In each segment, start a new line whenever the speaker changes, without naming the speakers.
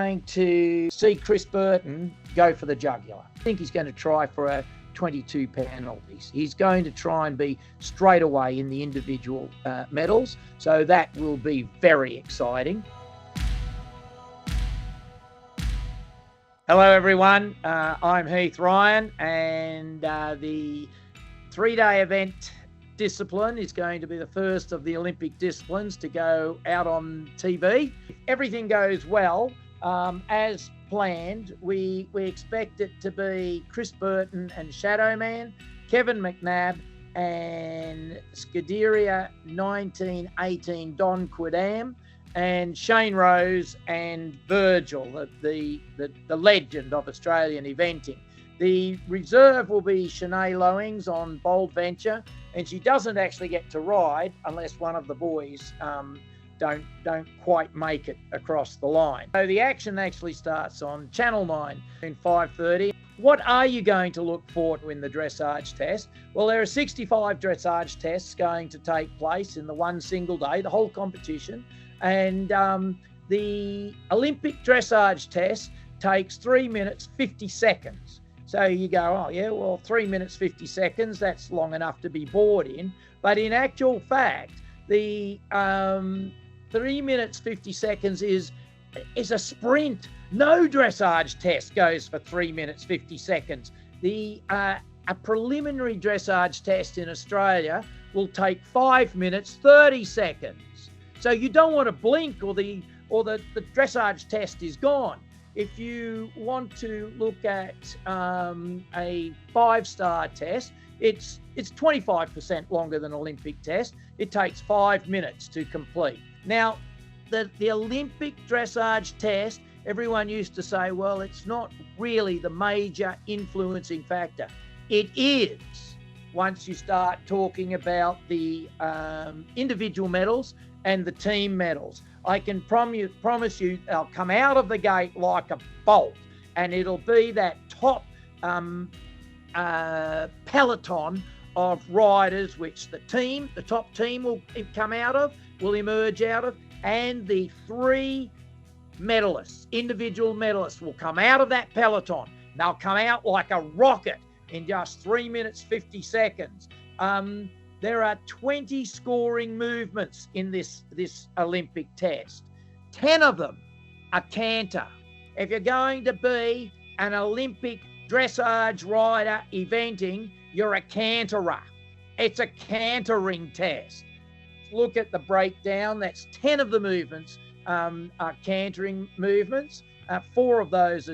going to see Chris Burton go for the jugular. I think he's going to try for a 22 penalties. He's going to try and be straight away in the individual medals, so that will be very exciting. Hello everyone, I'm Heath Ryan, and the 3-day event discipline is going to be the first of the Olympic disciplines to go out on TV. If everything goes well, as planned, we expect it to be Chris Burton and Shadowman, Kevin McNabb and Scuderia 1918 Don Quidam, and Shane Rose and Virgil, the legend of Australian eventing. The reserve will be Shanae Lowings on Bold Venture, and she doesn't actually get to ride unless one of the boys don't quite make it across the line. So the action actually starts on Channel 9 in 5:30. What are you going to look for in the dressage test? Well, there are 65 dressage tests going to take place in the one single day, the whole competition. And the Olympic dressage test takes 3 minutes 50 seconds. So you go, oh yeah, well, 3 minutes 50 seconds, that's long enough to be bored in. But in actual fact, the 3 minutes 50 seconds is a sprint. No dressage test goes for 3 minutes 50 seconds. A preliminary dressage test in Australia will take 5 minutes 30 seconds. So you don't want to blink or the dressage test is gone. If you want to look at a 5-star test, it's 25% longer than an Olympic test. It takes 5 minutes to complete. Now, the Olympic dressage test, everyone used to say, well, it's not really the major influencing factor. It is once you start talking about the individual medals and the team medals. I can promise you they'll come out of the gate like a bolt, and it'll be that top peloton of riders which the top team will come out of, will emerge out of, and the 3 medalists, individual medalists, will come out of that peloton. They'll come out like a rocket in just 3 minutes 50 seconds. There are 20 scoring movements in this Olympic test. 10 of them are canter. If you're going to be an Olympic dressage rider eventing, you're a canterer. It's a cantering test. Look at the breakdown. That's 10 of the movements are cantering movements. 4 of those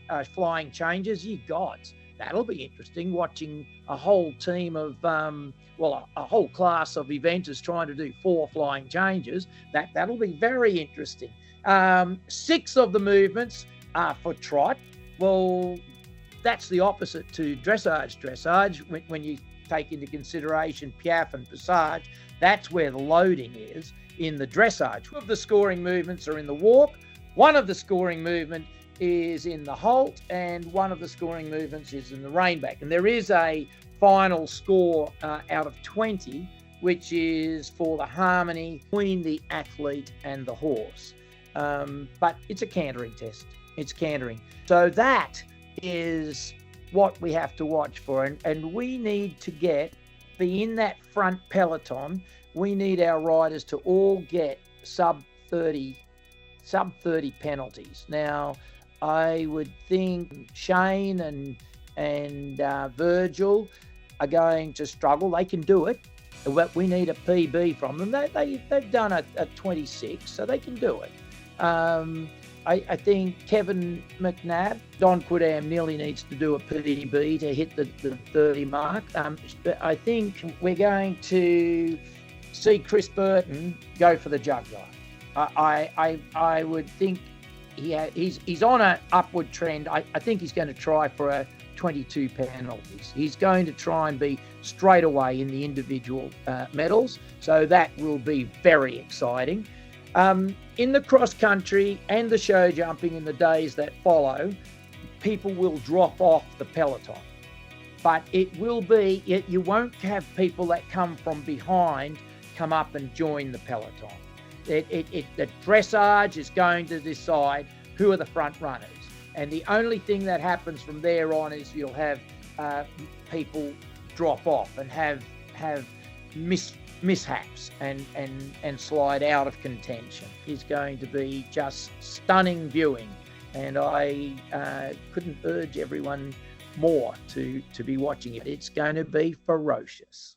are flying changes. You gods, that'll be interesting, watching a whole team of a whole class of eventers trying to do 4 flying changes. That'll be very interesting. 6 of the movements are for trot. Well, that's the opposite to dressage. When you take into consideration piaffe and passage, that's where the loading is in the dressage. 2 of the scoring movements are in the walk. 1 of the scoring movement is in the halt, and 1 of the scoring movements is in the reinback. And there is a final score out of 20, which is for the harmony between the athlete and the horse. But it's a cantering test. It's cantering. So that is what we have to watch for. And we need to be in that front peloton. We need our riders to all get sub 30 penalties. Now, I would think Shane and Virgil are going to struggle. They can do it, but we need a PB from them. They've done a 26, so they can do it. I think Kevin McNabb, Don Quidam nearly needs to do a PB to hit the 30 mark. I think we're going to see Chris Burton go for the jugular. I would think he's on an upward trend. I think he's going to try for a 22 penalties. He's going to try and be straight away in the individual medals, so that will be very exciting. In the cross country and the show jumping in the days that follow, people will drop off the peloton, but it will be, you won't have people that come from behind come up and join the peloton. The dressage is going to decide who are the front runners. And the only thing that happens from there on is you'll have people drop off and have mishaps and slide out of contention. It's going to be just stunning viewing, and I couldn't urge everyone more to be watching it. It's going to be ferocious.